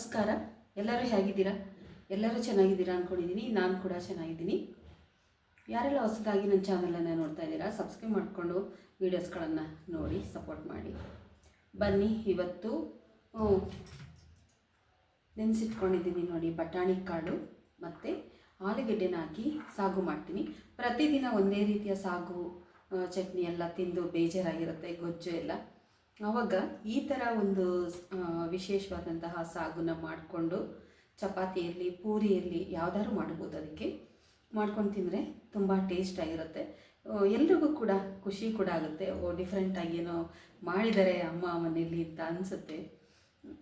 ನಮಸ್ಕಾರ. ಎಲ್ಲರೂ ಹೇಗಿದ್ದೀರಾ? ಎಲ್ಲರೂ ಚೆನ್ನಾಗಿದ್ದೀರಾ ಅಂದ್ಕೊಂಡಿದ್ದೀನಿ. ನಾನು ಕೂಡ ಚೆನ್ನಾಗಿದ್ದೀನಿ. ಯಾರೆಲ್ಲ ಹೊಸದಾಗಿ ನನ್ನ ಚಾನಲನ್ನು ನೋಡ್ತಾ ಇದ್ದೀರಾ, ಸಬ್ಸ್ಕ್ರೈಬ್ ಮಾಡಿಕೊಂಡು ವೀಡಿಯೋಸ್ಗಳನ್ನು ನೋಡಿ ಸಪೋರ್ಟ್ ಮಾಡಿ. ಬನ್ನಿ, ಇವತ್ತು ನೆನೆಸಿಟ್ಕೊಂಡಿದ್ದೀನಿ ನೋಡಿ, ಬಟಾಣಿ ಕಾಳು ಮತ್ತು ಆಲೂಗೆಡ್ಡೆನ ಹಾಕಿ ಸಾಗು ಮಾಡ್ತೀನಿ. ಪ್ರತಿದಿನ ಒಂದೇ ರೀತಿಯ ಸಾಗು ಚಟ್ನಿ ಎಲ್ಲ ತಿಂದು ಬೇಜಾರಾಗಿರುತ್ತೆ, ಗೊಜ್ಜು ಎಲ್ಲ. ಆವಾಗ ಈ ಥರ ಒಂದು ವಿಶೇಷವಾದಂತಹ ಸಾಗುನ ಮಾಡಿಕೊಂಡು ಚಪಾತಿಯಲ್ಲಿ, ಪೂರಿಯಲ್ಲಿ ಯಾವುದಾದ್ರು ಮಾಡ್ಬೋದು. ಅದಕ್ಕೆ ಮಾಡ್ಕೊಂಡು ತಿಂದರೆ ತುಂಬ ಟೇಸ್ಟಾಗಿರುತ್ತೆ. ಎಲ್ರಿಗೂ ಕೂಡ ಖುಷಿ ಕೂಡ ಆಗುತ್ತೆ. ಡಿಫ್ರೆಂಟಾಗಿ ಏನೋ ಮಾಡಿದ್ದಾರೆ ಅಮ್ಮ ಮನೆಯಲ್ಲಿ ಅಂತ ಅನಿಸುತ್ತೆ.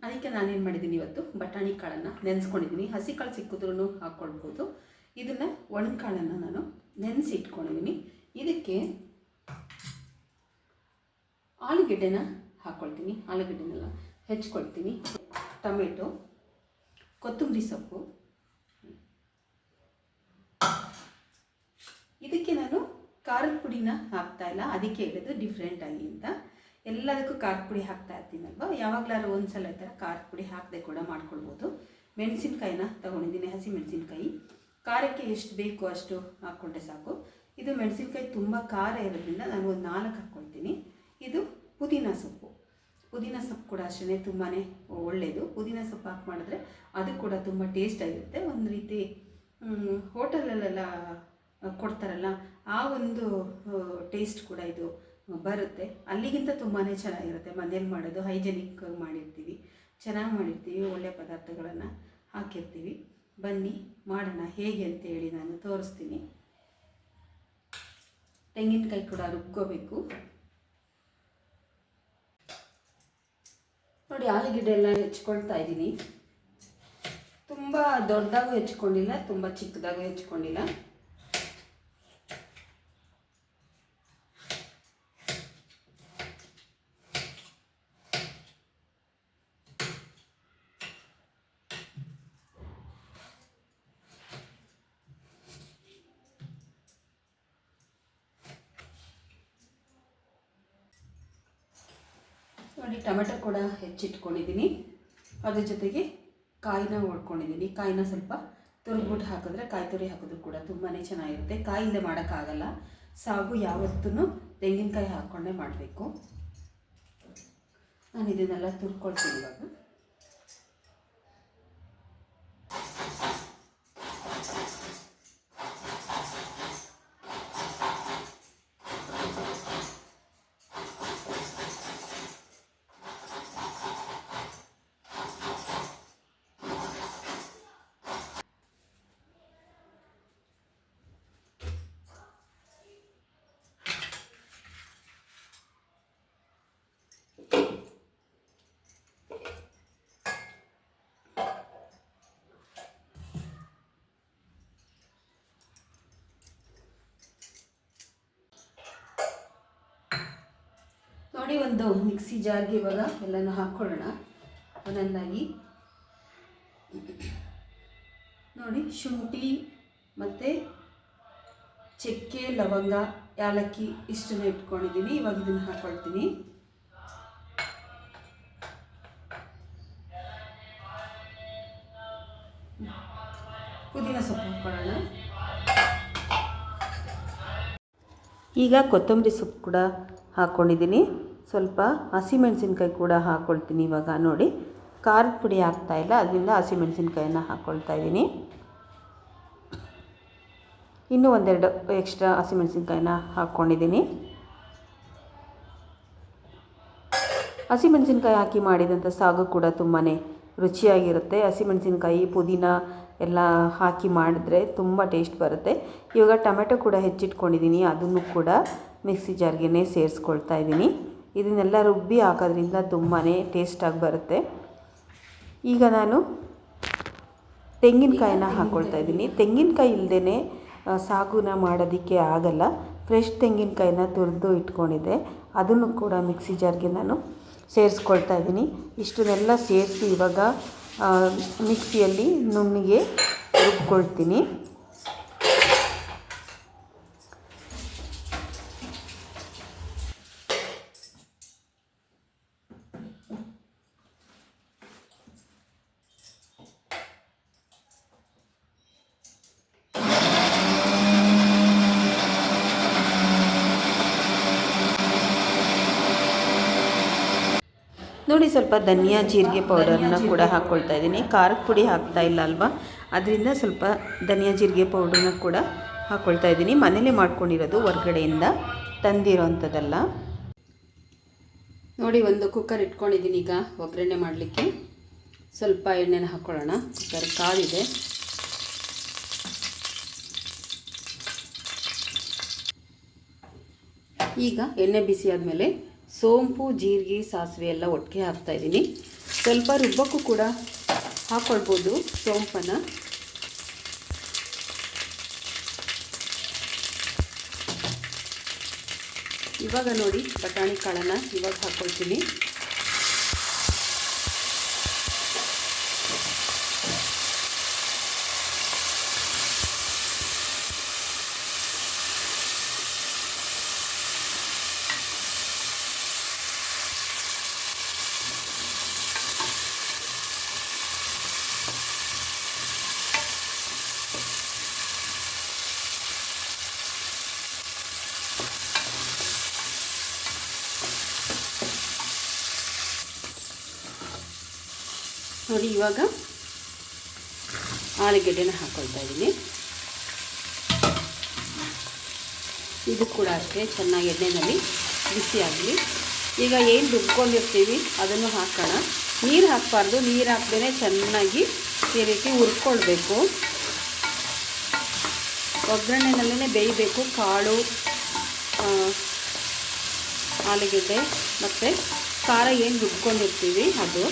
ಅದಕ್ಕೆ ನಾನೇನು ಮಾಡಿದ್ದೀನಿ, ಇವತ್ತು ಬಟಾಣಿ ಕಾಳನ್ನು ನೆನೆಸ್ಕೊಂಡಿದ್ದೀನಿ. ಹಸಿ ಕಾಳು ಸಿಕ್ಕಿದ್ರೂ ಹಾಕ್ಕೊಳ್ಬೋದು. ಇದನ್ನು ಒಣಕಾಳನ್ನು ನಾನು ನೆನೆಸಿ ಇಟ್ಕೊಂಡಿದ್ದೀನಿ. ಇದಕ್ಕೆ ಆಲೂಗೆಡ್ಡೆನ ಹಾಕ್ಕೊಳ್ತೀನಿ. ಆಲೂಗೆಡ್ಡೆನೆಲ್ಲ ಹೆಚ್ಕೊಳ್ತೀನಿ. ಟೊಮೆಟೊ, ಕೊತ್ತಂಬರಿ ಸೊಪ್ಪು. ಇದಕ್ಕೆ ನಾನು ಖಾರದ ಪುಡಿನ ಹಾಕ್ತಾಯಿಲ್ಲ, ಅದಕ್ಕೆ ಹೇಳಿದ್ದು ಡಿಫ್ರೆಂಟಾಗಿ ಅಂತ. ಎಲ್ಲದಕ್ಕೂ ಖಾರದ ಪುಡಿ ಹಾಕ್ತಾ ಇರ್ತೀನಲ್ವ, ಯಾವಾಗಲಾದ್ರೂ ಒಂದು ಸಲ ಈ ಥರ ಖಾರದ ಪುಡಿ ಹಾಕದೆ ಕೂಡ ಮಾಡ್ಕೊಳ್ಬೋದು. ಮೆಣಸಿನ್ಕಾಯಿನ ತೊಗೊಂಡಿದ್ದೀನಿ, ಹಸಿ ಮೆಣಸಿನ್ಕಾಯಿ. ಖಾರಕ್ಕೆ ಎಷ್ಟು ಬೇಕು ಅಷ್ಟು ಹಾಕ್ಕೊಂಡ್ರೆ ಸಾಕು. ಇದು ಮೆಣಸಿನ್ಕಾಯಿ ತುಂಬ ಖಾರ ಇರೋದ್ರಿಂದ ನಾನು ಒಂದು 4 ಹಾಕ್ಕೊಳ್ತೀನಿ. ಇದು ಪುದೀನ ಸೊಪ್ಪು. ಪುದೀನ ಸೊಪ್ಪು ಕೂಡ ಅಷ್ಟೇ ತುಂಬಾ ಒಳ್ಳೆಯದು. ಪುದೀನ ಸೊಪ್ಪು ಹಾಕಿ ಮಾಡಿದ್ರೆ ಅದು ಕೂಡ ತುಂಬ ಟೇಸ್ಟಾಗಿರುತ್ತೆ. ಒಂದು ರೀತಿ ಹೋಟೆಲಲ್ಲೆಲ್ಲ ಕೊಡ್ತಾರಲ್ಲ, ಆ ಒಂದು ಟೇಸ್ಟ್ ಕೂಡ ಇದು ಬರುತ್ತೆ. ಅಲ್ಲಿಗಿಂತ ತುಂಬಾ ಚೆನ್ನಾಗಿರುತ್ತೆ. ಮನೇಲಿ ಮಾಡೋದು ಹೈಜೆನಿಕ್ ಮಾಡಿರ್ತೀವಿ, ಚೆನ್ನಾಗಿ ಮಾಡಿರ್ತೀವಿ, ಒಳ್ಳೆಯ ಪದಾರ್ಥಗಳನ್ನು ಹಾಕಿರ್ತೀವಿ. ಬನ್ನಿ ಮಾಡೋಣ ಹೇಗೆ ಅಂತೇಳಿ ನಾನು ತೋರಿಸ್ತೀನಿ. ತೆಂಗಿನಕಾಯಿ ಕೂಡ ರುಬ್ಕೋಬೇಕು ನೋಡಿ. ಆಲೂಗೆಡ್ಡೆ ಎಲ್ಲ ಹೆಚ್ಕೊಳ್ತಾ ಇದ್ದೀನಿ. ತುಂಬ ದೊಡ್ಡದಾಗೂ ಹೆಚ್ಕೊಂಡಿಲ್ಲ, ತುಂಬ ಚಿಕ್ಕದಾಗೂ ಹೆಚ್ಕೊಂಡಿಲ್ಲ. ನೋಡಿ, ಟೊಮೆಟೊ ಕೂಡ ಹೆಚ್ಚಿಟ್ಕೊಂಡಿದ್ದೀನಿ. ಅದ್ರ ಜೊತೆಗೆ ಕಾಯಿನ ಹೊಡ್ಕೊಂಡಿದ್ದೀನಿ. ಕಾಯಿನ ಸ್ವಲ್ಪ ತುರಿದ್ಬಿಟ್ಟು ಹಾಕಿದ್ರೆ, ಕಾಯಿ ತುರಿ ಹಾಕಿದ್ರು ಕೂಡ ತುಂಬಾ ಚೆನ್ನಾಗಿರುತ್ತೆ. ಕಾಯಿಲ್ಲದೆ ಮಾಡೋಕ್ಕಾಗಲ್ಲ. ಸಾಗು ಯಾವತ್ತೂ ತೆಂಗಿನಕಾಯಿ ಹಾಕ್ಕೊಂಡೇ ಮಾಡಬೇಕು. ನಾನು ಇದನ್ನೆಲ್ಲ ತುರ್ಕೊಳ್ತೀನಿ ಇವಾಗ. ನೋಡಿ, ಒಂದು ಮಿಕ್ಸಿ ಜಾರ್ಗೆ ಇವಾಗ ಎಲ್ಲನೂ ಹಾಕ್ಕೊಳ್ಳೋಣ ಒಂದೊಂದಾಗಿ. ನೋಡಿ, ಶುಂಠಿ ಮತ್ತು ಚಕ್ಕೆ, ಲವಂಗ, ಯಾಲಕ್ಕಿ ಇಷ್ಟನ್ನು ಇಟ್ಕೊಂಡಿದ್ದೀನಿ. ಇವಾಗ ಇದನ್ನು ಹಾಕ್ಕೊಳ್ತೀನಿ. ಪುದೀನ ಸೊಪ್ಪು ಹಾಕ್ಕೊಳ್ಳೋಣ. ಈಗ ಕೊತ್ತಂಬರಿ ಸೊಪ್ಪು ಕೂಡ ಹಾಕ್ಕೊಂಡಿದ್ದೀನಿ. ಸ್ವಲ್ಪ ಹಸಿಮೆಣಸಿನ್ಕಾಯಿ ಕೂಡ ಹಾಕ್ಕೊಳ್ತೀನಿ ಇವಾಗ. ನೋಡಿ, ಖಾರದ ಪುಡಿ ಹಾಕ್ತಾಯಿಲ್ಲ, ಅದರಿಂದ ಹಸಿಮೆಣಸಿನ್ಕಾಯನ್ನು ಹಾಕ್ಕೊಳ್ತಾ ಇದ್ದೀನಿ. ಇನ್ನೂ 1-2 ಎಕ್ಸ್ಟ್ರಾ ಹಸಿಮೆಣಸಿನ್ಕಾಯಿನ ಹಾಕ್ಕೊಂಡಿದ್ದೀನಿ. ಹಸಿಮೆಣಸಿನ್ಕಾಯಿ ಹಾಕಿ ಮಾಡಿದಂಥ ಸಾಗು ಕೂಡ ತುಂಬಾ ರುಚಿಯಾಗಿರುತ್ತೆ. ಹಸಿಮೆಣಸಿನ್ಕಾಯಿ, ಪುದೀನ ಎಲ್ಲ ಹಾಕಿ ಮಾಡಿದ್ರೆ ತುಂಬ ಟೇಸ್ಟ್ ಬರುತ್ತೆ. ಇವಾಗ ಟೊಮೆಟೊ ಕೂಡ ಹೆಚ್ಚಿಟ್ಕೊಂಡಿದ್ದೀನಿ, ಅದನ್ನು ಕೂಡ ಮಿಕ್ಸಿ ಜಾರ್ಗೆ ಸೇರಿಸ್ಕೊಳ್ತಾ ಇದ್ದೀನಿ. ಇದನ್ನೆಲ್ಲ ರುಬ್ಬಿ ಹಾಕೋದ್ರಿಂದ ತುಂಬಾ ಟೇಸ್ಟಾಗಿ ಬರುತ್ತೆ. ಈಗ ನಾನು ತೆಂಗಿನಕಾಯಿನ ಹಾಕ್ಕೊಳ್ತಾ ಇದ್ದೀನಿ. ತೆಂಗಿನಕಾಯಿ ಇಲ್ಲದೇ ಸಾಗುನ ಮಾಡೋದಕ್ಕೆ ಆಗಲ್ಲ. ಫ್ರೆಶ್ ತೆಂಗಿನಕಾಯಿನ ತುರಿದು ಇಟ್ಕೊಂಡಿದ್ದೆ, ಅದನ್ನು ಕೂಡ ಮಿಕ್ಸಿ ಜಾರ್ಗೆ ನಾನು ಸೇರಿಸ್ಕೊಳ್ತಾ ಇದ್ದೀನಿ. ಇಷ್ಟನ್ನೆಲ್ಲ ಸೇರಿಸಿ ಇವಾಗ ಮಿಕ್ಸಿಯಲ್ಲಿ ನುಣ್ಣಗೆ ರುಬ್ಕೊಳ್ತೀನಿ. ನೋಡಿ ಸ್ವಲ್ಪ ಧನಿಯಾ ಜೀರಿಗೆ ಪೌಡರ್ನ ಕೂಡ ಹಾಕ್ಕೊಳ್ತಾ ಇದ್ದೀನಿ. ಖಾರದ ಪುಡಿ ಹಾಕ್ತಾ ಇಲ್ಲ ಅಲ್ವಾ, ಅದರಿಂದ ಸ್ವಲ್ಪ ಧನಿಯಾ ಜೀರಿಗೆ ಪೌಡರ್ನ ಕೂಡ ಹಾಕ್ಕೊಳ್ತಾ ಇದ್ದೀನಿ. ಮನೇಲೇ ಮಾಡ್ಕೊಂಡಿರೋದು, ಹೊರ್ಗಡೆಯಿಂದ ತಂದಿರೋವಂಥದ್ದಲ್ಲ. ನೋಡಿ ಒಂದು ಕುಕ್ಕರ್ ಇಟ್ಕೊಂಡಿದ್ದೀನಿ. ಈಗ ಒಗ್ಗರಣೆ ಮಾಡಲಿಕ್ಕೆ ಸ್ವಲ್ಪ ಎಣ್ಣೆನ ಹಾಕ್ಕೊಳ್ಳೋಣ. ಕುಕ್ಕರ್ ಕಾದಿದೆ. ಈಗ ಎಣ್ಣೆ ಬಿಸಿ ಆದಮೇಲೆ ಸೋಂಪು, ಜೀರಿಗೆ, ಸಾಸಿವೆ ಎಲ್ಲ ಒಟ್ಟಿಗೆ ಹಾಕ್ತಾಯಿದ್ದೀನಿ. ಸ್ವಲ್ಪ ರುಬ್ಬಕ್ಕೂ ಕೂಡ ಹಾಕ್ಕೊಳ್ಬೋದು ಸೋಂಪನ್ನು. ಇವಾಗ ನೋಡಿ ಬಟಾಣಿ ಕಾಳನ್ನು ಇವಾಗ ಹಾಕ್ಕೊಳ್ತೀನಿ. ನೋಡಿ ಇವಾಗ ಆಲೂಗೆಡ್ಡೆನ ಹಾಕ್ಕೊಳ್ತಾ ಇದ್ದೀನಿ. ಇದು ಕೂಡ ಅಷ್ಟೇ ಚೆನ್ನಾಗಿ ಎಣ್ಣೆಯಲ್ಲಿ ಬಿಸಿ ಆಗಲಿ. ಈಗ ಏನು ರುಬ್ಕೊಂಡಿರ್ತೀವಿ ಅದನ್ನು ಹಾಕೋಣ. ನೀರು ಹಾಕಬಾರ್ದು, ನೀರು ಹಾಕ್ದೇ ಚೆನ್ನಾಗಿ ಈ ರೀತಿ ಹುರ್ಕೊಳ್ಬೇಕು. ಒಗ್ಗರಣೆನಲ್ಲೇ ಬೇಯಬೇಕು ಕಾಳು, ಆಲೂಗೆಡ್ಡೆ ಮತ್ತು ಖಾರ ಏನು ರುಬ್ಕೊಂಡಿರ್ತೀವಿ ಅದು.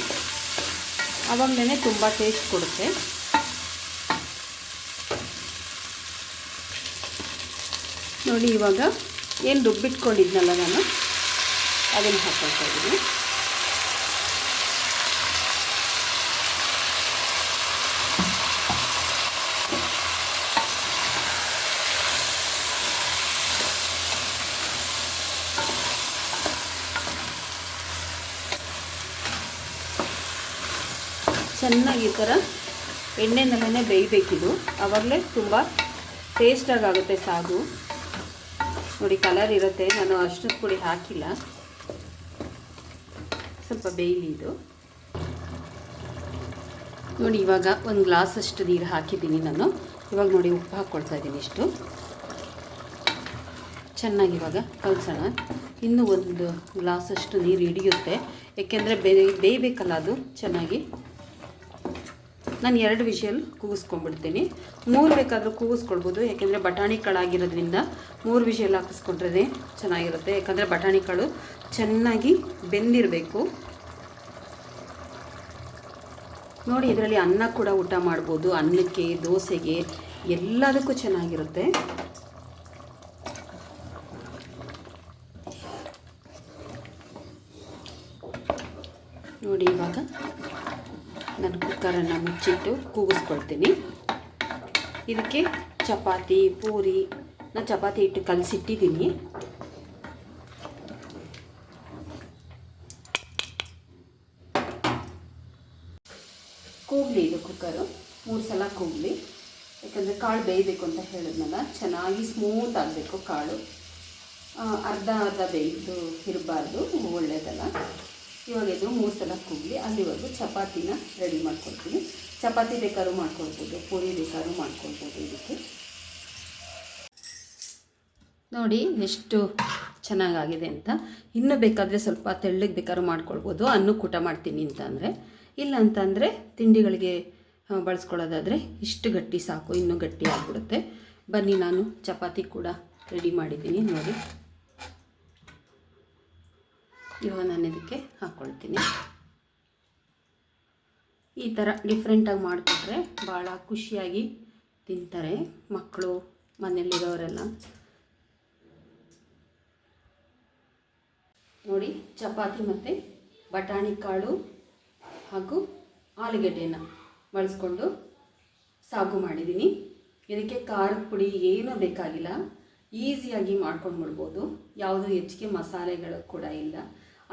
ಆವಾಗಲೇ ತುಂಬ ಟೇಸ್ಟ್ ಕೊಡುತ್ತೆ. ನೋಡಿ ಇವಾಗ ಏನು ರುಬ್ಬಿಟ್ಕೊಂಡಿದ್ನಲ್ಲ ನಾನು ಅದನ್ನು ಹಾಕ್ಕೊಳ್ತಾ ಇದ್ದೀನಿ. ಚೆನ್ನಾಗಿ ಈ ಥರ ಎಣ್ಣೆನಲ್ಲೇ ಬೇಯಬೇಕಿದು. ಆವಾಗಲೇ ತುಂಬ ಟೇಸ್ಟಾಗಿ ಆಗುತ್ತೆ ಸಾಗು. ನೋಡಿ ಕಲರ್ ಇರುತ್ತೆ. ನಾನು ಅರಿಶಿನದ ಪುಡಿ ಹಾಕಿಲ್ಲ, ಸ್ವಲ್ಪ ಬೇಯಲಿ ಇದು. ನೋಡಿ ಇವಾಗ ಒಂದು ಗ್ಲಾಸಷ್ಟು ನೀರು ಹಾಕಿದ್ದೀನಿ ನಾನು. ಇವಾಗ ನೋಡಿ ಉಪ್ಪು ಹಾಕ್ಕೊಳ್ತಾ ಇದ್ದೀನಿ ಇಷ್ಟು. ಚೆನ್ನಾಗಿ ಇವಾಗ ಕಲಸೋಣ. ಇನ್ನೂ ಒಂದು ಗ್ಲಾಸಷ್ಟು ನೀರು ಹಿಡಿಯುತ್ತೆ, ಏಕೆಂದರೆ ಬೇಯಬೇಕಲ್ಲ ಅದು ಚೆನ್ನಾಗಿ. ನಾನು 2 ವಿಷಲ್ ಕೂಗಿಸ್ಕೊಂಡ್ಬಿಡ್ತೀನಿ. 3 ಬೇಕಾದರೂ ಕೂಗಿಸ್ಕೊಳ್ಬೋದು, ಯಾಕೆಂದರೆ ಬಟಾಣಿ ಕಾಳು ಆಗಿರೋದ್ರಿಂದ 3 ವಿಷಲ್ ಹಾಕಿಸ್ಕೊಂಡ್ರೆ ಚೆನ್ನಾಗಿರುತ್ತೆ. ಯಾಕಂದರೆ ಬಟಾಣಿ ಕಾಳು ಚೆನ್ನಾಗಿ ಬೆಂದಿರಬೇಕು. ನೋಡಿ ಇದರಲ್ಲಿ ಅನ್ನ ಕೂಡ ಊಟ ಮಾಡ್ಬೋದು, ಅನ್ನಕ್ಕೆ, ದೋಸೆಗೆ ಎಲ್ಲದಕ್ಕೂ ಚೆನ್ನಾಗಿರುತ್ತೆ. ನೋಡಿ ಇವಾಗ ನಾನು ಕುಕ್ಕರನ್ನು ಮುಚ್ಚಿಟ್ಟು ಕೂಗಿಸ್ಕೊಳ್ತೀನಿ. ಇದಕ್ಕೆ ಚಪಾತಿ, ಪೂರಿ, ನಾನು ಚಪಾತಿ ಹಿಟ್ಟು ಕಲಸಿಟ್ಟಿದ್ದೀನಿ. ಕೂಗಲಿ ಇದು ಕುಕ್ಕರು 3 ಸಲ ಕೂಗಲಿ. ಯಾಕಂದರೆ ಕಾಳು ಬೇಯಬೇಕು ಅಂತ ಹೇಳಿದ್ನಲ್ಲ, ಚೆನ್ನಾಗಿ ಸ್ಮೂತ್ ಆಗಬೇಕು ಕಾಳು. ಅರ್ಧ ಬೇಯ್ದು ಇರಬಾರ್ದು, ಒಳ್ಳೆಯದಲ್ಲ. ಇವಾಗ ಇದು 3 ಸಲ ಕೂಗಲಿ. ಅಲ್ಲಿವರೆಗೂ ಚಪಾತಿನ ರೆಡಿ ಮಾಡ್ಕೊಳ್ತೀನಿ. ಚಪಾತಿ ಬೇಕಾದ್ರೂ ಮಾಡ್ಕೊಳ್ಬೋದು, ಪೂರಿ ಬೇಕಾದ್ರೂ ಮಾಡ್ಕೊಳ್ಬೋದು. ಇದಕ್ಕೆ ನೋಡಿ ಎಷ್ಟು ಚೆನ್ನಾಗಾಗಿದೆ ಅಂತ. ಇನ್ನೂ ಬೇಕಾದರೆ ಸ್ವಲ್ಪ ತೆಳ್ಳಗೆ ಬೇಕಾದ್ರೂ ಮಾಡ್ಕೊಳ್ಬೋದು, ಅನ್ನಕ್ಕೆ ಊಟ ಮಾಡ್ತೀನಿ ಅಂತ ಅಂದರೆ. ಇಲ್ಲ ಅಂತಂದರೆ ತಿಂಡಿಗಳಿಗೆ ಬಳಸ್ಕೊಳ್ಳೋದಾದರೆ ಇಷ್ಟು ಗಟ್ಟಿ ಸಾಕು, ಇನ್ನೂ ಗಟ್ಟಿ ಆಗಿಬಿಡುತ್ತೆ. ಬನ್ನಿ ನಾನು ಚಪಾತಿ ಕೂಡ ರೆಡಿ ಮಾಡಿದ್ದೀನಿ ನೋಡಿ. ಇವಾಗ ನಾನು ಇದಕ್ಕೆ ಹಾಕ್ಕೊಳ್ತೀನಿ. ಈ ಥರ ಡಿಫ್ರೆಂಟಾಗಿ ಮಾಡಿಕೊಟ್ರೆ ಭಾಳ ಖುಷಿಯಾಗಿ ತಿಂತಾರೆ ಮಕ್ಕಳು, ಮನೆಯಲ್ಲಿರೋರೆಲ್ಲ. ನೋಡಿ ಚಪಾತಿ ಮತ್ತು ಬಟಾಣಿ ಕಾಳು ಹಾಗೂ ಆಲೂಗೆಡ್ಡೆನ ಬಳಸ್ಕೊಂಡು ಸಾಗು ಮಾಡಿದ್ದೀನಿ. ಇದಕ್ಕೆ ಖಾರದ ಪುಡಿ ಏನೂ ಬೇಕಾಗಿಲ್ಲ, ಈಸಿಯಾಗಿ ಮಾಡ್ಕೊಂಡು ಬಿಡ್ಬೋದು. ಯಾವುದೂ ಹೆಚ್ಚಿಗೆ ಮಸಾಲೆಗಳು ಕೂಡ ಇಲ್ಲ.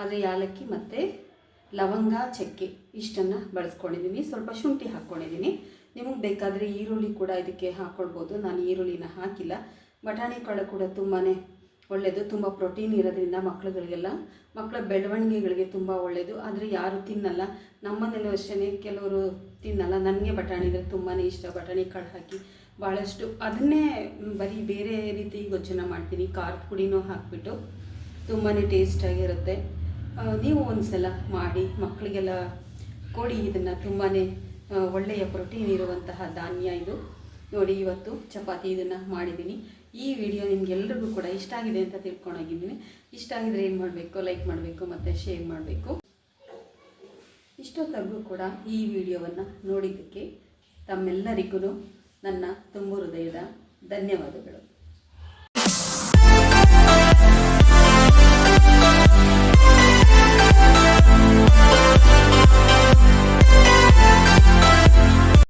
ಆದರೆ ಯಾಲಕ್ಕಿ ಮತ್ತು ಲವಂಗ, ಚಕ್ಕೆ ಇಷ್ಟನ್ನು ಬಳಸ್ಕೊಂಡಿದ್ದೀನಿ. ಸ್ವಲ್ಪ ಶುಂಠಿ ಹಾಕ್ಕೊಂಡಿದ್ದೀನಿ. ನಿಮಗೆ ಬೇಕಾದರೆ ಈರುಳ್ಳಿ ಕೂಡ ಇದಕ್ಕೆ ಹಾಕ್ಕೊಳ್ಬೋದು. ನಾನು ಈರುಳ್ಳಿನ ಹಾಕಿಲ್ಲ. ಬಟಾಣಿ ಕಾಳು ಕೂಡ ತುಂಬಾ ಒಳ್ಳೆಯದು. ತುಂಬ ಪ್ರೋಟೀನ್ ಇರೋದ್ರಿಂದ ಮಕ್ಕಳುಗಳಿಗೆಲ್ಲ ಮಕ್ಕಳ ಬೆಳವಣಿಗೆಗಳಿಗೆ ತುಂಬ ಒಳ್ಳೆಯದು. ಆದರೆ ಯಾರು ತಿನ್ನಲ್ಲ, ನಮ್ಮನೇಲೂ ಅಷ್ಟೇ ಕೆಲವರು ತಿನ್ನಲ್ಲ. ನನಗೆ ಬಟಾಣಿ ಅಂದರೆ ತುಂಬಾ ಇಷ್ಟ. ಬಟಾಣಿ ಕಾಳು ಹಾಕಿ ಭಾಳಷ್ಟು ಅದನ್ನೇ ಬರೀ ಬೇರೆ ರೀತಿ ಗೊಜ್ಜನ್ನ ಮಾಡ್ತೀನಿ. ಖಾರದ ಪುಡಿನೂ ಹಾಕಿಬಿಟ್ಟು ತುಂಬಾ ಟೇಸ್ಟಾಗಿರುತ್ತೆ. ನೀವು ಒಂದು ಸಲ ಮಾಡಿ ಮಕ್ಕಳಿಗೆಲ್ಲ ಕೊಡಿ. ಇದನ್ನು ತುಂಬಾ ಒಳ್ಳೆಯ ಪ್ರೋಟೀನ್ ಇರುವಂತಹ ಧಾನ್ಯ ಇದು. ನೋಡಿ, ಇವತ್ತು ಚಪಾತಿ ಇದನ್ನು ಮಾಡಿದ್ದೀನಿ. ಈ ವಿಡಿಯೋ ನಿಮಗೆಲ್ಲರಿಗೂ ಕೂಡ ಇಷ್ಟ ಆಗಿದೆ ಅಂತ ತಿಳ್ಕೊಂಡೋಗಿದ್ದೀನಿ. ಇಷ್ಟ ಆಗಿದರೆ ಏನು ಮಾಡಬೇಕು, ಲೈಕ್ ಮಾಡಬೇಕು ಮತ್ತು ಶೇರ್ ಮಾಡಬೇಕು. ಇಷ್ಟೊತ್ತರೆಗೂ ಕೂಡ ಈ ವಿಡಿಯೋವನ್ನು ನೋಡಿದ್ದಕ್ಕೆ ತಮ್ಮೆಲ್ಲರಿಗೂ ನನ್ನ ತುಂಬ ಹೃದಯದ ಧನ್ಯವಾದಗಳು.